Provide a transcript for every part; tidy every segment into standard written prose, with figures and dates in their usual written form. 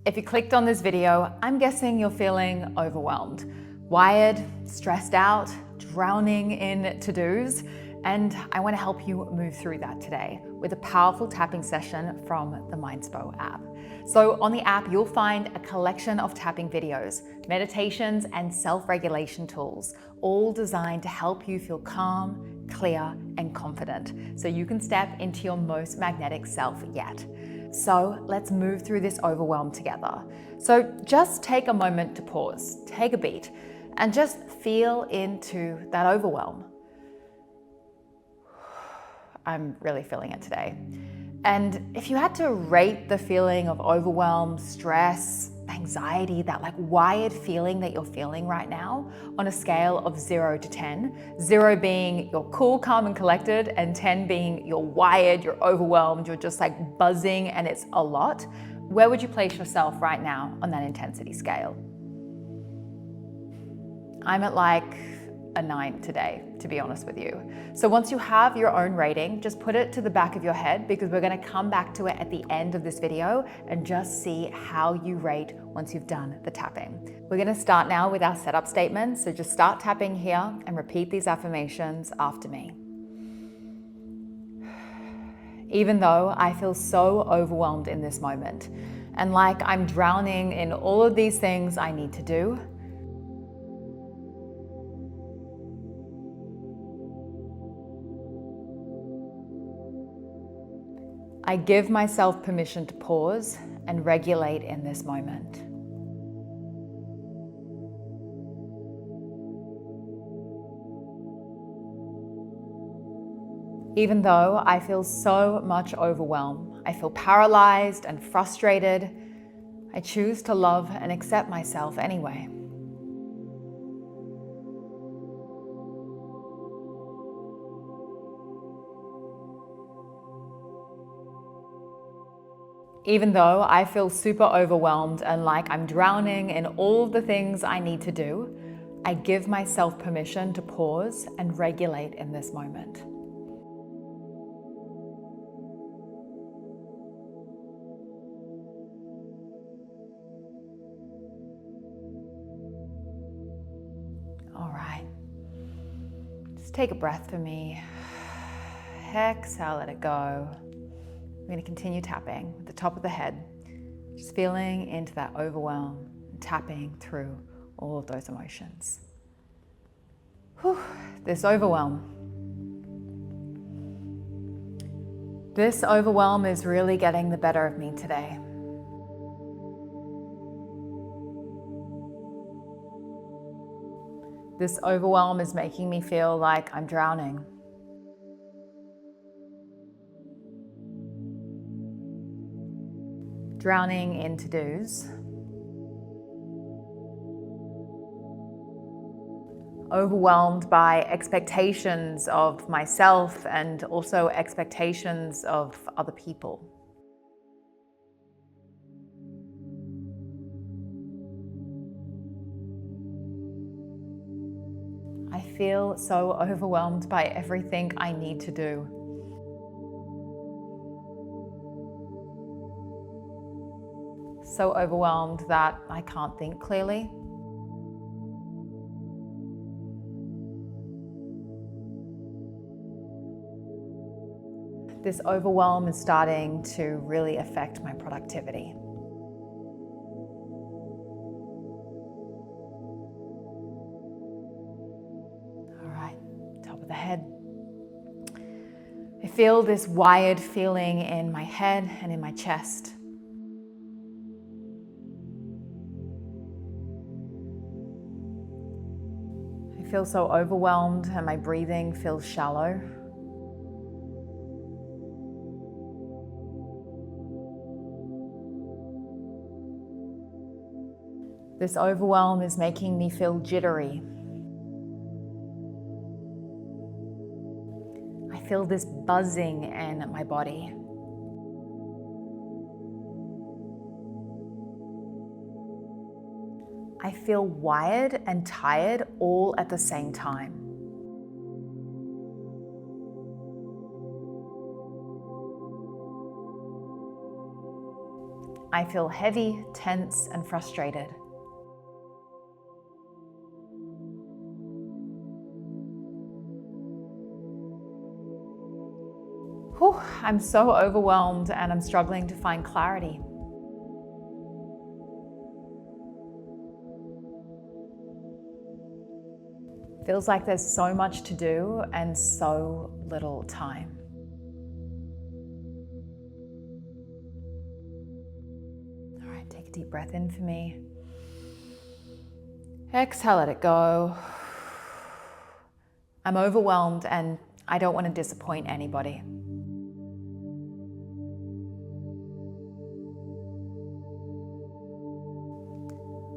If you clicked on this video, I'm guessing you're feeling overwhelmed, wired, stressed out, drowning in to-dos, and I want to help you move through that today with a powerful tapping session from the Mindspo app. So on the app, you'll find a collection of tapping videos, meditations, and self-regulation tools, all designed to help you feel calm, clear, and confident, so you can step into your most magnetic self yet. So let's move through this overwhelm together. So just take a moment to pause, take a beat, and just feel into that overwhelm. I'm really feeling it today. And if you had to rate the feeling of overwhelm, stress, anxiety, that wired feeling that you're feeling right now on a scale of 0 to 10, 0 being you're cool, calm, and collected, and 10 being you're wired, you're overwhelmed, you're just buzzing and it's a lot, where would you place yourself right now on that intensity scale? I'm at a 9 today, to be honest with you. So once you have your own rating, just put it to the back of your head, because we're going to come back to it at the end of this video and just see how you rate once you've done the tapping. We're going to start now with our setup statements. So just start tapping here and repeat these affirmations after me. Even though I feel so overwhelmed in this moment and like I'm drowning in all of these things I need to do, I give myself permission to pause and regulate in this moment. Even though I feel so much overwhelm, I feel paralyzed and frustrated, I choose to love and accept myself anyway. Even though I feel super overwhelmed and like I'm drowning in all of the things I need to do, I give myself permission to pause and regulate in this moment. All right. Just take a breath for me. Exhale, let it go. We're going to continue tapping at the top of the head, just feeling into that overwhelm and tapping through all of those emotions. Whew, this overwhelm. This overwhelm is really getting the better of me today. This overwhelm is making me feel like I'm drowning. Drowning in to-dos, overwhelmed by expectations of myself and also expectations of other people. I feel so overwhelmed by everything I need to do. So overwhelmed that I can't think clearly. This overwhelm is starting to really affect my productivity. All right, top of the head. I feel this wired feeling in my head and in my chest. I feel so overwhelmed and my breathing feels shallow. This overwhelm is making me feel jittery. I feel this buzzing in my body. I feel wired and tired all at the same time. I feel heavy, tense, and frustrated. Whew, I'm so overwhelmed and I'm struggling to find clarity. Feels like there's so much to do and so little time. All right, take a deep breath in for me. Exhale, let it go. I'm overwhelmed and I don't want to disappoint anybody.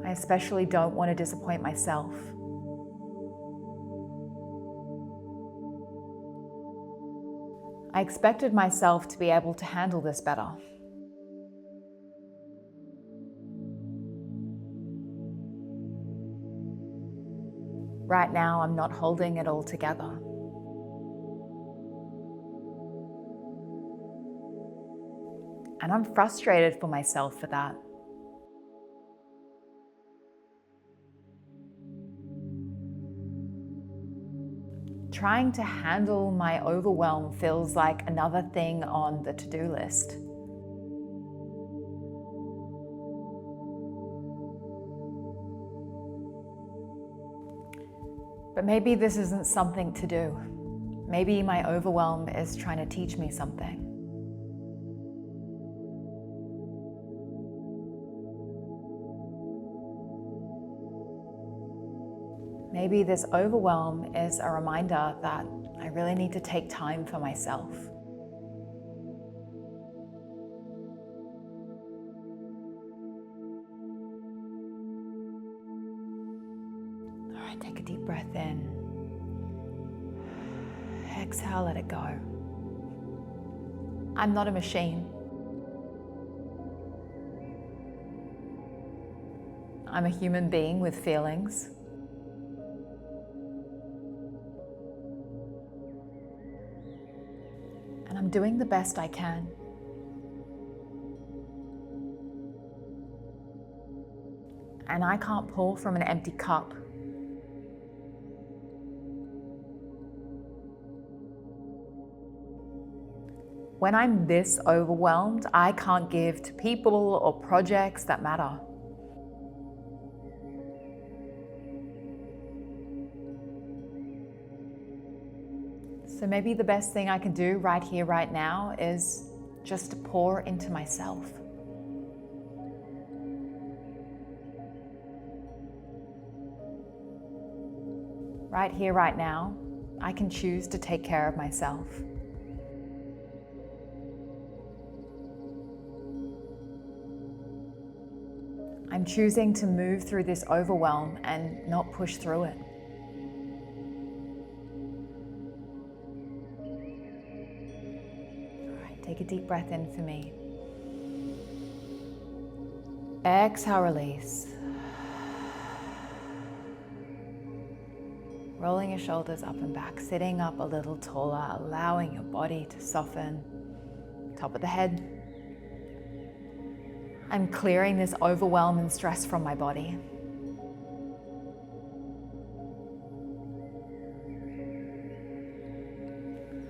I especially don't want to disappoint myself. I expected myself to be able to handle this better. Right now, I'm not holding it all together. And I'm frustrated for myself for that. Trying to handle my overwhelm feels like another thing on the to-do list. But maybe this isn't something to do. Maybe my overwhelm is trying to teach me something. Maybe this overwhelm is a reminder that I really need to take time for myself. All right, take a deep breath in. Exhale, let it go. I'm not a machine. I'm a human being with feelings. And I'm doing the best I can. And I can't pour from an empty cup. When I'm this overwhelmed, I can't give to people or projects that matter. So maybe the best thing I can do right here, right now is just to pour into myself. Right here, right now, I can choose to take care of myself. I'm choosing to move through this overwhelm and not push through it. All right, take a deep breath in for me. Exhale, release. Rolling your shoulders up and back, sitting up a little taller, allowing your body to soften. Top of the head. I'm clearing this overwhelm and stress from my body.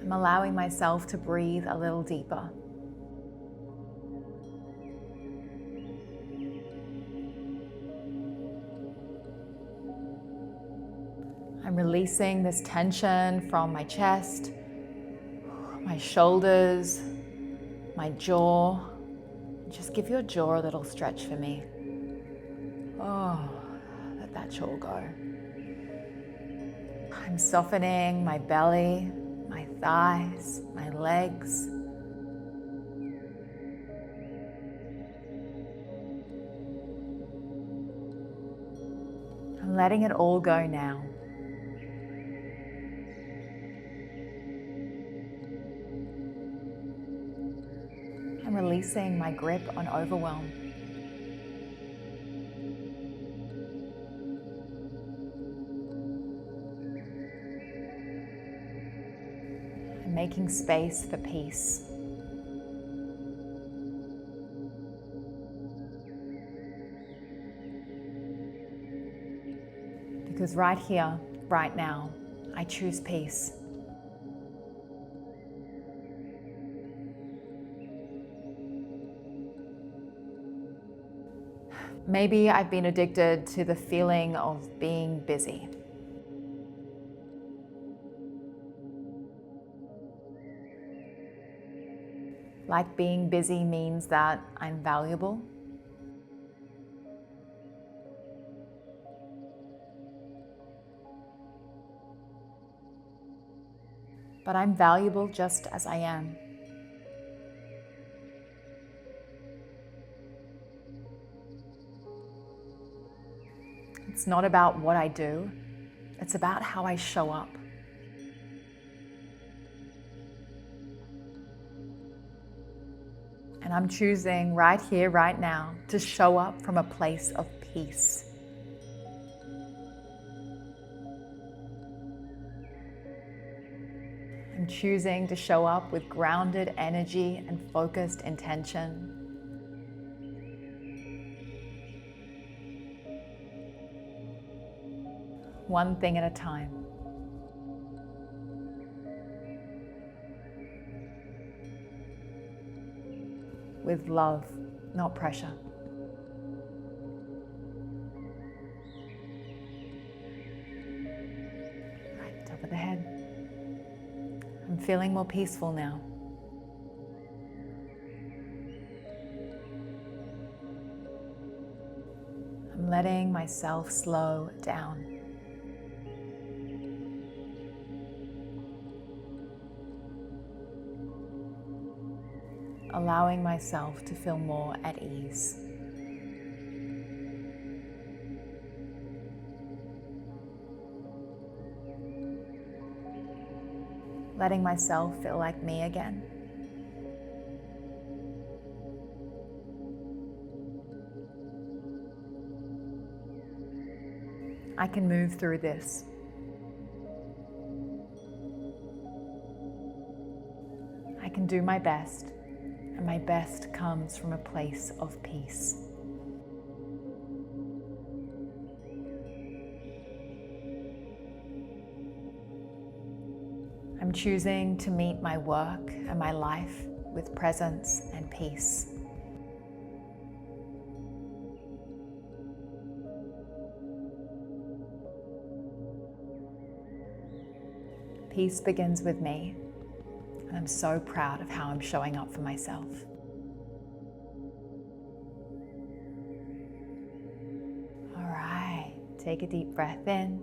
I'm allowing myself to breathe a little deeper. I'm releasing this tension from my chest, my shoulders, my jaw. Just give your jaw a little stretch for me. Oh, let that jaw go. I'm softening my belly, my thighs, my legs. I'm letting it all go now. I'm releasing my grip on overwhelm. I'm making space for peace. Because right here, right now, I choose peace. Maybe I've been addicted to the feeling of being busy. Like being busy means that I'm valuable. But I'm valuable just as I am. It's not about what I do, it's about how I show up. And I'm choosing right here, right now, to show up from a place of peace. I'm choosing to show up with grounded energy and focused intention. One thing at a time. With love, not pressure. Right, top of the head. I'm feeling more peaceful now. I'm letting myself slow down. Allowing myself to feel more at ease. Letting myself feel like me again. I can move through this. I can do my best, and my best comes from a place of peace. I'm choosing to meet my work and my life with presence and peace. Peace begins with me, and I'm so proud of how I'm showing up for myself. All right, take a deep breath in.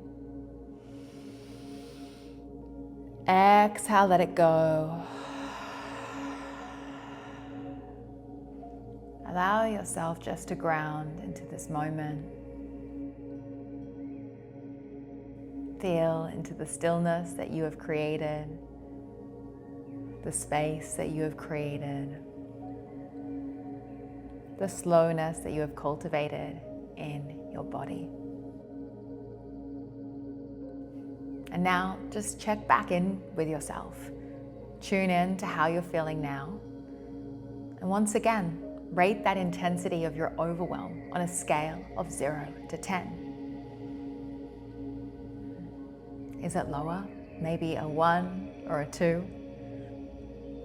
Exhale, let it go. Allow yourself just to ground into this moment. Feel into the stillness that you have created, the space that you have created, the slowness that you have cultivated in your body. And now just check back in with yourself. Tune in to how you're feeling now. And once again, rate that intensity of your overwhelm on a scale of 0 to 10. Is it lower? Maybe a 1 or a 2?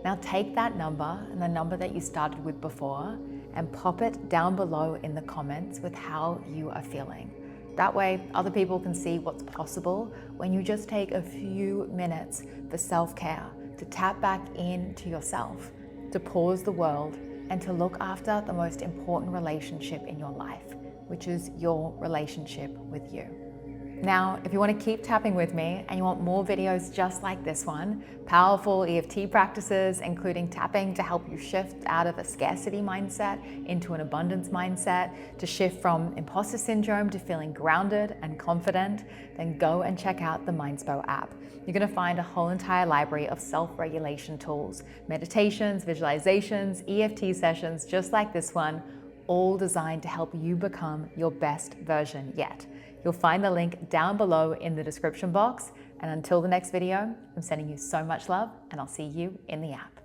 Now take that number and the number that you started with before and pop it down below in the comments with how you are feeling. That way, other people can see what's possible when you just take a few minutes for self-care, to tap back into yourself, to pause the world, and to look after the most important relationship in your life, which is your relationship with you. Now, if you want to keep tapping with me and you want more videos just like this one, powerful EFT practices, including tapping to help you shift out of a scarcity mindset into an abundance mindset, to shift from imposter syndrome to feeling grounded and confident, then go and check out the Mindspo app. You're going to find a whole entire library of self-regulation tools, meditations, visualizations, EFT sessions just like this one, all designed to help you become your best version yet. You'll find the link down below in the description box. And until the next video, I'm sending you so much love, and I'll see you in the app.